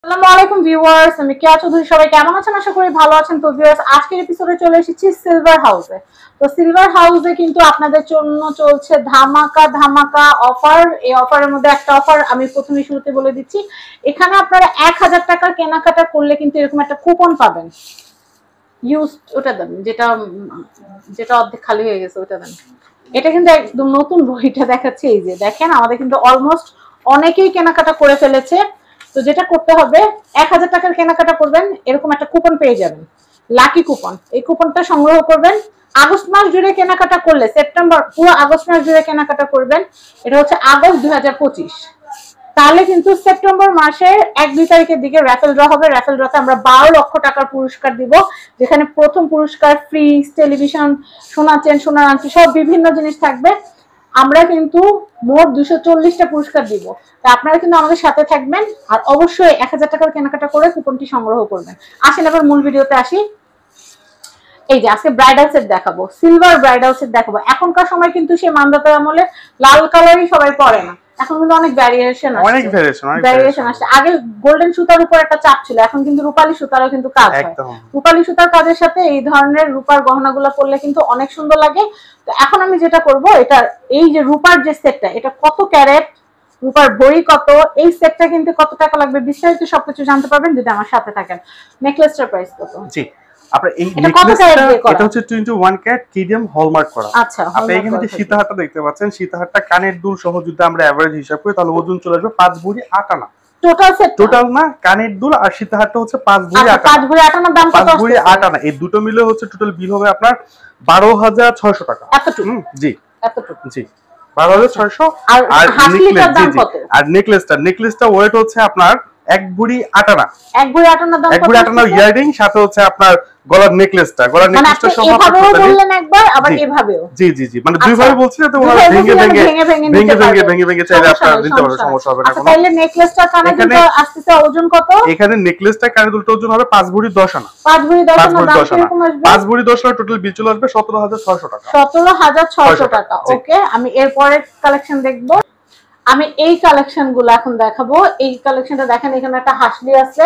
আসসালামু আলাইকুম ভিউয়ার্স, আমি কেয়া চৌধুরী। সবাই কেমন আছেন? আশা করি ভালো আছেন। তো ভিউয়ার্স, আজকের এপিসোডে চলে এসেছি সিলভার হাউসে। তো সিলভার হাউসে কিন্তু আপনাদের জন্য চলছে ধামাকা ধামাকা অফার। এই অফারের মধ্যে একটা অফার আমি প্রথমে শুরুতে বলে দিচ্ছি। এখানে আপনারা 1000 টাকার কেনাকাটা করলে কিন্তু এরকম একটা কুপন পাবেন। ইউজ ওটা দেন, যেটা যেটা অর্ধেক খালি হয়ে গেছে ওটা দেন। এটা কিন্তু একদম নতুন বইটা দেখাচ্ছে। এই যে দেখেন, আমাদের কিন্তু অলমোস্ট অনেকেই কেনাকাটা করে ফেলেছে। তো যেটা করতে হবে, 1000 টাকার কেনাকাটা করবেন, এরকম একটা কুপন পেয়ে যাবেন, লাকি কুপন। এই কুপনটা সংগ্রহ করবেন। আগস্ট মাস জুড়ে কেনাকাটা করলে, সেপ্টেম্বর পুরো আগস্ট মাস জুড়ে কেনাকাটা করবেন, এটা হচ্ছে আগস্ট 2025, তাহলে কিন্তু সেপ্টেম্বর মাসের 1-2 তারিখের দিকে র্যাফেল ড্র হবে। র্যাফেল ড্রতে আমরা 12 লক্ষ টাকার পুরস্কার দিব, যেখানে প্রথম পুরস্কার ফ্রিজ, টেলিভিশন, সোনা চেন, সোনার আংটি সব বিভিন্ন জিনিস থাকবে। আমরা কিন্তু মোট 240টা পুরস্কার দিব। তা আপনারা কিন্তু আমাদের সাথে থাকবেন, আর অবশ্যই 1000 টাকার কেনাকাটা করে কুপনটি সংগ্রহ করবেন। আসেন এবার মূল ভিডিওতে আসি। এই যে আজকে ব্রাইডাল সেট দেখাবো, সিলভার ব্রাইডাল সেট দেখাবো। এখনকার সময় কিন্তু সেই মানদাতার আমলে লাল কালারই সবাই পরে না, এখন কিন্তু অনেক ভ্যারিয়েশন আসছে। আগে গোল্ডেন সুতার উপর একটা চাপ ছিল, এখন কিন্তু রূপালী সুতারও কিন্তু কাজ হয়। রূপালী সুতার কাজের সাথে এই ধরনের রূপার গহনাগুলো পরলে কিন্তু অনেক সুন্দর লাগে। তো এখন আমি যেটা করব, এটা এই যে রূপার যে সেটটা, এটা কত ক্যারেট, রূপার ভরি কত, এই সেটটা কিন্তু কত টাকা লাগবে, বিস্তারিত সবকিছু জানতে পারবেন যদি আমার সাথে থাকেন। নেকলেসটার প্রাইস কত? জি, আপনারা এই নেকলেসটা, এটা হচ্ছে 21 ক্যারেট কিডিয়াম হলমার্ক করা। আচ্ছা, আপনি এখানে যে সীতাহারটা দেখতে পাচ্ছেন, সীতাহারটা কানের দুল সহ যদি আমরা এভারেজ হিসাব করি, তাহলে ওজন চলে আসবে 5 ভরি 8 আনা। টোটাল সেট, টোটাল না, কানের দুল আর সীতাহারটা হচ্ছে 5 ভরি 8 আনা। 5 ভরি 8 আনার দাম কত? 5 ভরি 8 আনা, এই দুটো মিলে হচ্ছে টোটাল বিল হবে আপনার 12600 টাকা। এতটুকু? জি, এতটুকু। জি, 12600। আর নেকলেসটা ওয়েট হচ্ছে আপনার 1 ভরি 8 আনা। 1 ভরি 8 আনার দাম কত? 1 ভরি 8 আনা ইয়ারিং, সাথে হচ্ছে আপনার গলার নেকলেসটা সহ এভাবেও বললেন একবার, আবার এভাবেও। জি জি জি, মানে দুইভাবে বলছি যাতে ওরা ভেঙে চাইলে আপনারা দিতে পারবেন, সমস্যা হবে না কোনো। তাহলে নেকলেসটা কানে দুলটা আসছে ওজন কত? এখানে নেকলেসটা কানে দুলটা ওজন হবে 5 ভরি 10 আনা। 5 ভরি 10 আনা দাম কিরকম আসবে? 5 ভরি 10 আনা টোটাল বিল চলে আসবে 17600 টাকা। 17600 টাকা। ওকে, আমি এরপরে কালেকশন দেখব। আমি এই কালেকশনগুলো এখন দেখাবো। এই কালেকশনটা দেখেন, এখানে একটা হাসলি আছে,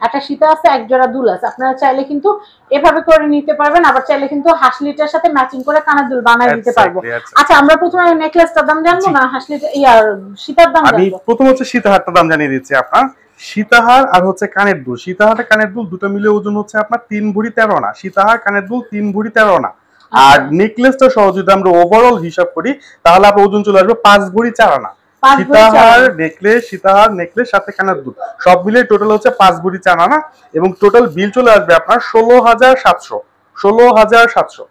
একটা সীতা আছে, এক জোড়া দুল আছে। আপনারা চাইলে কিন্তু এভাবে করে নিতে পারবেন, আবার চাইলে কিন্তু হাসলিটার সাথে ম্যাচিং করে কানের দুল বানাই দিতে পারবো। আচ্ছা, আমরা প্রথমে নেকলেসটার দাম জানবো না হাসলিটা ইয়ার সীতার দাম জানবো? আমি প্রথম হচ্ছে সীতাহারটার দাম জানিয়ে দিচ্ছি আপনার। সীতাহার আর হচ্ছে কানের দুল, সীতাহার কানের দুল দুটো মিলে ওজন হচ্ছে আপনার 3 ভরি 13 আনা। সীতাহার কানের দুল 3 ভরি 13 আনা। আর নেকলেসটা সহ যদি আমরা ওভারঅল হিসাব করি, তাহলে আপনার ওজন চলে আসবে 5 ভরি 4 আনা। সীতাহার নেকলেস সাথে কানের দুল সব মিলে টোটাল হচ্ছে 5 ভরি 4 আনা, এবং টোটাল বিল চলে আসবে আপনার 16700।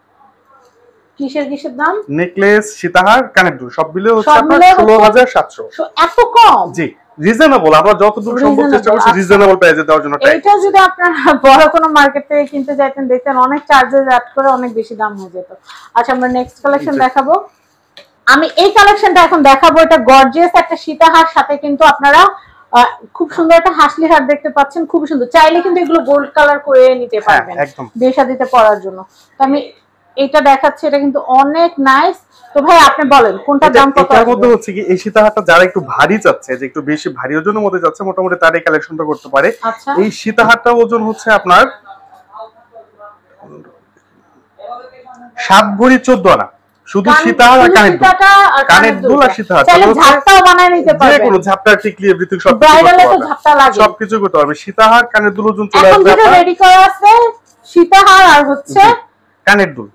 কিসের দাম? নেকলেস, সীতাহার, কানের দুল সব মিলে হচ্ছে আপনার 16700। এত কম? জি, রিজনেবল। আমরা যতদূর সম্ভব চেষ্টা করছি রিজনেবল প্রাইসে দেওয়ার জন্য। এটা যদি আপনারা বড় কোনো মার্কেট থেকে কিনতে যাইতেন, দেখতেন অনেক চার্জেস অ্যাড করে অনেক বেশি দাম হয়ে যেত। আচ্ছা, আমরা নেক্সট কালেকশন দেখাবো। আমি এই কালেকশনটা এখন দেখাবো। এটা গর্জিয়াস একটা সীতাহার, সাথে কিন্তু আপনারা খুব সুন্দর একটা হাসলি হার দেখতে পাচ্ছেন, খুব সুন্দর। চাইলে কিন্তু এগুলো গোল্ড কালার করে নিতে পারবেন বিয়ে শাদীতে পরার জন্য। তো আমি এটা দেখাচ্ছি, এটা কিন্তু অনেক নাইস। তো ভাই আপনি বলেন কোনটা দাম কত? এটার মধ্যে হচ্ছে কি, এই সীতাহারটা যারা একটু ভারী চাচ্ছে, যে একটু বেশি ভারী ওজনের মধ্যে যাচ্ছে, মোটামুটি তার এই কালেকশনটা করতে পারে। এই সীতাহারটা ওজন হচ্ছে আপনার 7 ভরি 14 আনা। শুধু সীতাহার আর কানের দুল আর সীতাহার, চাইলে ঝাপটাও বানায় নিতে পারবেন, যে কোনো ঝাপটা টিকলি এভরিথিং সব ব্রাইডালে তো ঝাপটা লাগে, সবকিছু করতে পারবে। সীতাহার কানের দুল ওজন চলে আসবে আপনার রেডি করা আছে সীতাহার আর হচ্ছে কানের দুল।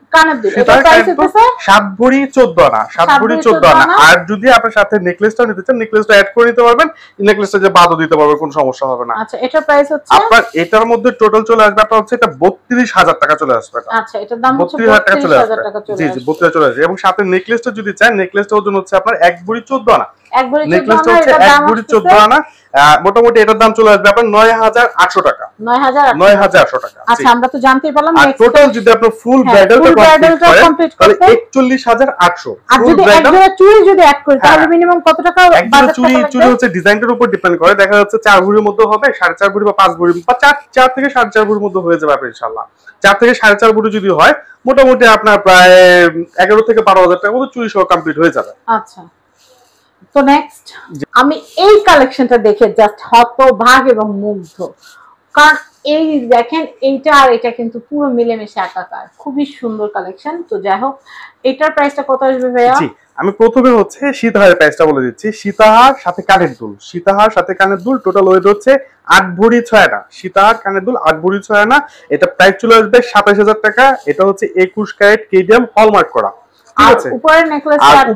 এটা প্রাইস হচ্ছে 7 ভরি 14 আনা। 7 ভরি 14 আনা। আর যদি আপনার সাথে নেকলেসটা নিতে চান, নেকলেসটা অ্যাড করে নিতে পারবেন, নেকলেসটা যে বাদও দিতে পারবেন, কোনো সমস্যা হবে না। আচ্ছা, এটার প্রাইস হচ্ছে আপনার এটার মধ্যে টোটাল চলে আসবে আপনার হচ্ছে এটা 32000 টাকা চলে আসবে। আচ্ছা, এটার দাম হচ্ছে 32000 টাকা চলে আসবে। জি জি, 32 চলে আসবে। এবং সাথে নেকলেসটা যদি চান, নেকলেসটা ওজন হচ্ছে আপনার 1 ভরি 14 আনা। নেকলেসটা হচ্ছে 1 ভরি 14 আনা। মোটামুটি এটার দাম চলে আসবে আপনার 9800 টাকা। 9800 টাকা। আচ্ছা, আমরা তো জানতেই পারলাম। আর টোটাল যদি আপনি ফুল ব্রাইডালটা কমপ্লিট করেন, তাহলে 41800। আর যদি এক জোড়া চুড়ি যদি অ্যাড করি, তাহলে মিনিমাম কত টাকা বাজেট? চুড়ি হচ্ছে ডিজাইনের উপর ডিপেন্ড করে। দেখা যাচ্ছে 4 ভরির মধ্যে হবে, 4.5 ভরি বা 5 ভরি বা 4 থেকে 4.5 ভরির মধ্যে হয়ে যাবে ইনশাআল্লাহ। 4 থেকে 4.5 ভরি যদি হয়, মোটামুটি আপনার প্রায় 11 থেকে 12000 টাকার মতো চুড়ি সহ কমপ্লিট হয়ে যাবে। আচ্ছা, তো নেক্সট আমি এই কালেকশনটা দেখে জাস্ট হতবাক এবং মুগ্ধ, কারণ এই দেখেন এইটা আর এটা কিন্তু পুরো মিলেমিশে একাকার, খুবই সুন্দর কালেকশন। তো যাই হোক, এটার প্রাইসটা কত আসবে ভাইয়া? জি, আমি প্রথমে হচ্ছে সীতাহারের প্রাইসটা বলে দিচ্ছি। সীতাহার সাথে কানের দুল, সীতাহার সাথে কানের দুল টোটাল ওয়েট হচ্ছে 8 ভরি 6 আনা। সীতাহার কানের দুল 8 ভরি 6 আনা, এটা প্রাইস চলে আসবে 27000 টাকা। এটা হচ্ছে 21 ক্যারেট কেডিএম হলমার্ক করা, ঠিক আছে। উপরের নেকলেস আর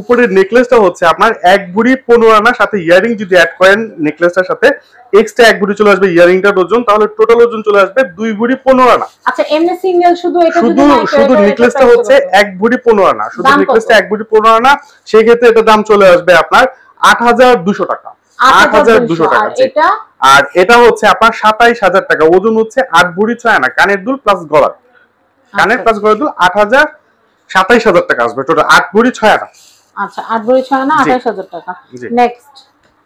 উপরের নেকলেসটা হচ্ছে আপনার 1 ভরি 15 আনা, সাথে ইয়ারিং যদি অ্যাড করেন নেকলেসটার সাথে এক্সট্রা 1 ভরি চলে আসবে ইয়ারিংটার ওজন, তাহলে টোটাল ওজন চলে আসবে 2 ভরি 15 আনা। আচ্ছা, এমনি সিঙ্গেল শুধু এটা শুধু নেকলেসটা হচ্ছে 1 ভরি 15 আনা, শুধু নেকলেসটা 1 ভরি 15 আনা, সেই ক্ষেত্রে এটা দাম চলে আসবে আপনার 8200 টাকা। 8200 টাকা। আর এটা হচ্ছে আপনার 27000 টাকা, ওজন হচ্ছে 8 ভরি 6 আনা, কানের দুল প্লাস গলার, কানের প্লাস গলার দুল 27000 টাকা আসবে টোটাল 8 ভরি 6 আনা। আচ্ছা, 8 ভরি 6 আনা 28000 টাকা। নেক্সট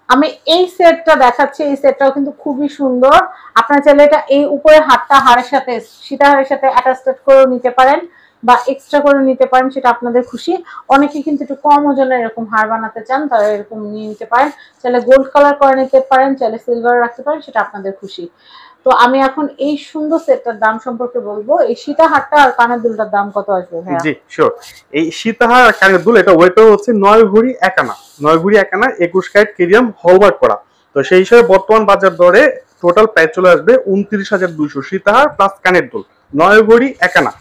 আমি এই সেটটা দেখাচ্ছি, এই সেটটাও কিন্তু খুবই সুন্দর। আপনারা চাইলে এটা এই উপরে হারটা হারের সাথে সীতাহারের সাথে অ্যাটাচড করে নিতে পারেন বা এক্সট্রা করে নিতে পারেন, সেটা আপনাদের খুশি। অনেকে কিন্তু একটু কম ওজনের এরকম হার বানাতে চান, তারা এরকম নিয়ে নিতে পারেন। চাইলে গোল্ড কালার করে নিতে পারেন, চাইলে সিলভার রাখতে পারেন, সেটা আপনাদের খুশি। তো আমি এখন এই সুন্দর সেটটার দাম সম্পর্কে বলবো। এই সীতাহারটা আর কানের দুলটার দাম কত আসবে ভাইয়া? জি শিওর। এই সীতাহার আর কানের দুল এটা ওয়েট হচ্ছে 9 ভরি 1 আনা, 9 ভরি 1 আনা 21 ক্যারেট কেডিএম হলমার্ক করা। তো সেই হিসাবে বর্তমান বাজার দরে টোটাল প্রাইস চলে আসবে 29200 সীতাহার প্লাস কানের দুল 9 ভরি 1 আনা।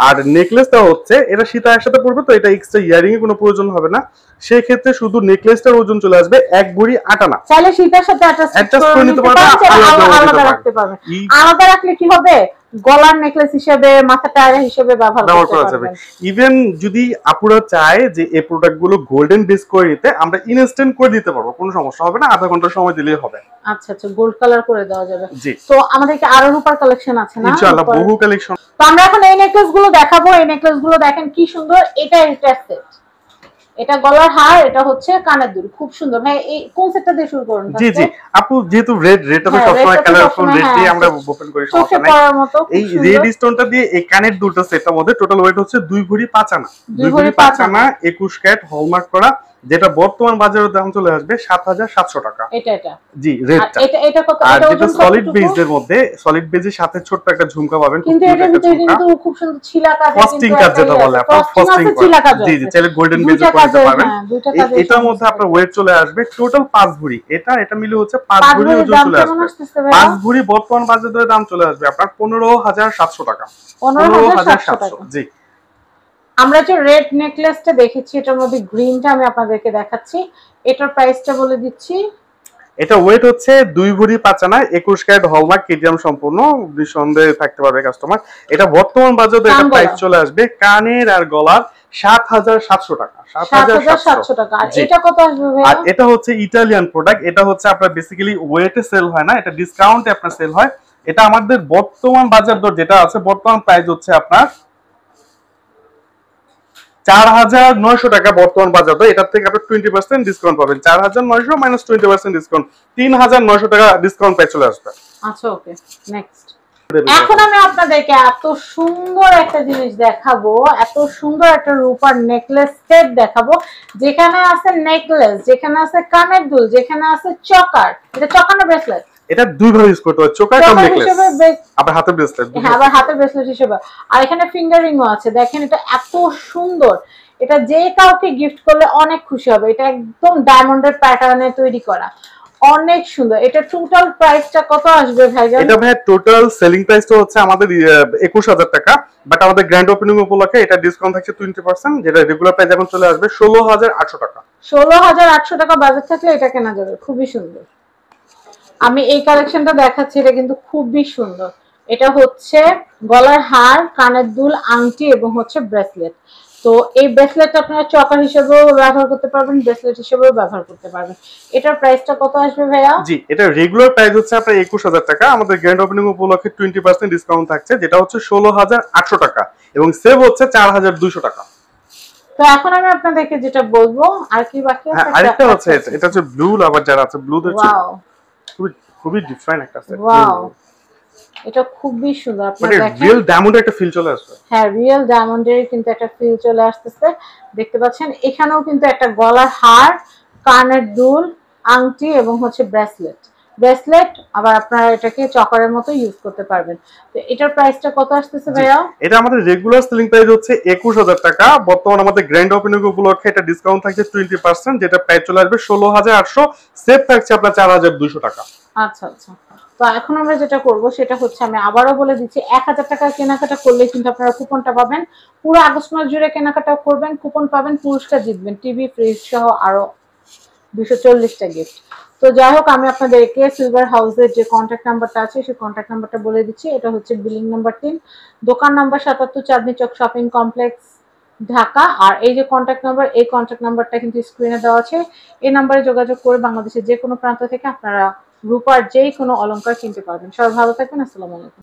আর নেকলেসটা হচ্ছে এটা সীতাহারের সাথে পড়বে, তো এটা এক্সট্রা ইয়ারিং এর কোনো প্রয়োজন হবে না, সেই ক্ষেত্রে শুধু নেকলেসটার ওজন চলে আসবে 1 ভরি 8 আনা। চাইলে সীতার সাথে অ্যাটাচ করে নিতে পারবেন, আলাদা রাখতে পারবেন। আলাদা রাখলে কি হবে, গলার নেকলেস হিসেবে, মাথা টায়ার হিসেবে ব্যবহার করা যাবে। ইভেন যদি আপুরা চায় যে এই প্রোডাক্টগুলো গোল্ডেন বেস করে নিতে, আমরা ইনস্ট্যান্ট করে দিতে পারবো, কোনো সমস্যা হবে না, আধা ঘন্টা সময় দিলেই হবে। আচ্ছা আচ্ছা, গোল্ড কালার করে দেওয়া যাবে। জি। তো আমাদের কি আরো রূপার কালেকশন আছে না? ইনশাআল্লাহ বহু কালেকশন। তো আমরা এখন এই নেকলেস গুলো দেখাবো। এই নেকলেস গুলো দেখেন কি সুন্দর, এটা সেট, এটা গলার হার, এটা হচ্ছে কানের দুল, খুব সুন্দর। ভাই এই কোন সেটটা দিয়ে শুরু করুন? জি জি আপু, যেহেতু রেডটা তো সবসময় কালারফুল, রেড দিয়ে আমরা ওপেন করি, সমস্যা নাই। এই রেড স্টোনটা দিয়ে এই কানের দুলটা সেটটার মধ্যে টোটাল ওয়েট হচ্ছে 2 ভরি 5 আনা, 2 ভরি 5 আনা 21 ক্যারেট হলমার্ক করা, যেটা বর্তমান বাজারের দাম চলে আসবে 7700 টাকা। এটা জি রেডটা। এটা কত? আর যেটা সলিড বেজের মধ্যে, সলিড বেজের সাথে ছোট্ট একটা ঝুমকা পাবেন, কিন্তু এটার ভিতরে কিন্তু খুব সুন্দর ছিলা কাজ, ফস্টিং কাজ যেটা বলে আপনারা, ফস্টিং কাজ। জি জি, চাইলে গোল্ডেন বেজে করতে পারবেন। এটার মধ্যে আপনার ওয়েট চলে আসবে টোটাল 5 ভরি, এটা মিলে হচ্ছে 5 ভরি ওজন চলে আসবে। 5 ভরি বর্তমান বাজারে দাম চলে আসবে আপনার 15700 টাকা। 15700। জি। আমরা যে রেড নেকলেসটা দেখেছি, এটার মধ্যে গ্রিনটা আমি আপনাদেরকে দেখাচ্ছি, এটার প্রাইসটা বলে দিচ্ছি। এটা ওয়েট হচ্ছে 2 ভরি 5 আনা 21 ক্যারেট হলমার্ক কেডিএম সম্পূর্ণ, নিঃসন্দেহে থাকতে পারবে কাস্টমার। এটা বর্তমান বাজারে এটা প্রাইস চলে আসবে কানের আর গলার 7700 টাকা। 7700 টাকা। আর এটা কত আসবে ভাই? আর এটা হচ্ছে ইতালিয়ান প্রোডাক্ট, এটা হচ্ছে আপনার বেসিক্যালি ওয়েটে সেল হয় না, এটা ডিসকাউন্টে আপনার সেল হয়। এটা আমাদের বর্তমান বাজার দর যেটা আছে, বর্তমান প্রাইস হচ্ছে আপনার 4900 টাকা বর্তমান বাজার দর। এটার থেকে আপনি 20% ডিসকাউন্ট পাবেন। 4900 মাইনাস 20% ডিসকাউন্ট 3900 টাকা ডিসকাউন্ট পেয়ে চলে আসবে। আচ্ছা ওকে, নেক্সট। এখন আমি আপনাদেরকে এত সুন্দর একটা জিনিস দেখাবো, এত সুন্দর একটা রূপার নেকলেস সেট দেখাবো, যেখানে আছে নেকলেস, যেখানে আছে কানের দুল, যেখানে আছে চকার। এটা চকার না ব্রেসলেট? এটা দুই ভাবে ইউজ করতে হয়, চোকার কাম নেকলেস, আবার হাতের ব্রেসলেট। হ্যাঁ, আবার হাতের ব্রেসলেট হিসেবে। আর এখানে ফিঙ্গার রিংও আছে। দেখেন এটা এত সুন্দর, এটা যে কাউকে গিফট করলে অনেক খুশি হবে। এটা একদম ডায়মন্ডের প্যাটার্নে তৈরি করা, অনেক সুন্দর। এটা টোটাল প্রাইসটা কত আসবে ভাইজান? এটা ভাই টোটাল সেলিং প্রাইসটা হচ্ছে আমাদের 21000 টাকা, বাট আমাদের গ্র্যান্ড ওপেনিং উপলক্ষে এটা ডিসকাউন্ট থাকছে 20%, যেটা রেগুলার প্রাইস এখন চলে আসবে 16800 টাকা। 16800 টাকা বাজেট থাকলে এটা কেনা যাবে, খুবই সুন্দর। আমি এই কালেকশনটা দেখাচ্ছি, এটা কিন্তু খুবই সুন্দর। এটা হচ্ছে গলার হার, কানের দুল, আংটি এবং হচ্ছে ব্রেসলেট। তো এই ব্রেসলেটটা আপনারা চকার হিসেবেও ব্যবহার করতে পারবেন, ব্রেসলেট হিসেবেও ব্যবহার করতে পারবেন। এটার প্রাইসটা কত আসবে ভাইয়া? জি, এটা রেগুলার প্রাইস হচ্ছে আপনার 21000 টাকা, আমাদের গ্র্যান্ড ওপেনিং উপলক্ষে 20% ডিসকাউন্ট থাকছে, যেটা হচ্ছে 16800 টাকা, এবং সেভ হচ্ছে 4200 টাকা। তো এখন আমি আপনাদেরকে যেটা বলবো, আর কি বাকি আছে? আরেকটা হচ্ছে এটা হচ্ছে ব্লু লাভার যারা আছে, ব্লু হচ্ছে খুবই ডিফারেন্ট একটা সেট। ওয়াও, এটা খুবই সুন্দর। আপনারা দেখেন রিয়েল ডায়মন্ডের একটা ফিল চলে আসছে। হ্যাঁ, রিয়েল ডায়মন্ডের কিন্তু একটা ফিল চলে আসতেছে, দেখতে পাচ্ছেন। এখানেও কিন্তু একটা গলার হার, কানের দুল, আংটি এবং হচ্ছে ব্রেসলেট আবার আপনারা এটাকে চকারের মতো ইউজ করতে পারবেন। তো এটার প্রাইসটা কত আসতেছে ভাইয়া? এটা আমাদের রেগুলার সেলিং প্রাইস হচ্ছে 21000 টাকা। বর্তমানে আমাদের গ্র্যান্ড ওপেনিং উপলক্ষে এটা ডিসকাউন্ট থাকছে 20%, যেটা প্রাইস চলে আসবে 16800, সেভ থাকছে আপনার 4200 টাকা। আচ্ছা আচ্ছা। তো এখন আমরা যেটা করব সেটা হচ্ছে, আমি আবারও বলে দিচ্ছি, 1000 টাকা কেনাকাটা করলে কিন্তু আপনারা কুপনটা পাবেন। পুরো আগস্ট মাস জুড়ে কেনাকাটা করবেন, কুপন পাবেন, পুরস্কার জিতবেন, টিভি, ফ্রিজ সহ আরো 240টা গিফট। তো যাই হোক, আমি আপনাদেরকে সিলভার হাউসের যে কন্ট্যাক্ট নাম্বারটা আছে সেই কন্ট্যাক্ট নাম্বারটা বলে দিচ্ছি। এটা হচ্ছে বিল্ডিং নাম্বার 3, দোকান নাম্বার 77, চাঁদনী চক শপিং কমপ্লেক্স, ঢাকা। আর এই যে কন্ট্যাক্ট নাম্বার, এই কন্ট্যাক্ট নাম্বারটা কিন্তু স্ক্রিনে দেওয়া আছে। এই নাম্বারে যোগাযোগ করে বাংলাদেশের যে কোনো প্রান্ত থেকে আপনারা রূপার যেই কোনো অলংকার কিনতে পারবেন। সবাই ভালো থাকবেন। আসসালামু আলাইকুম।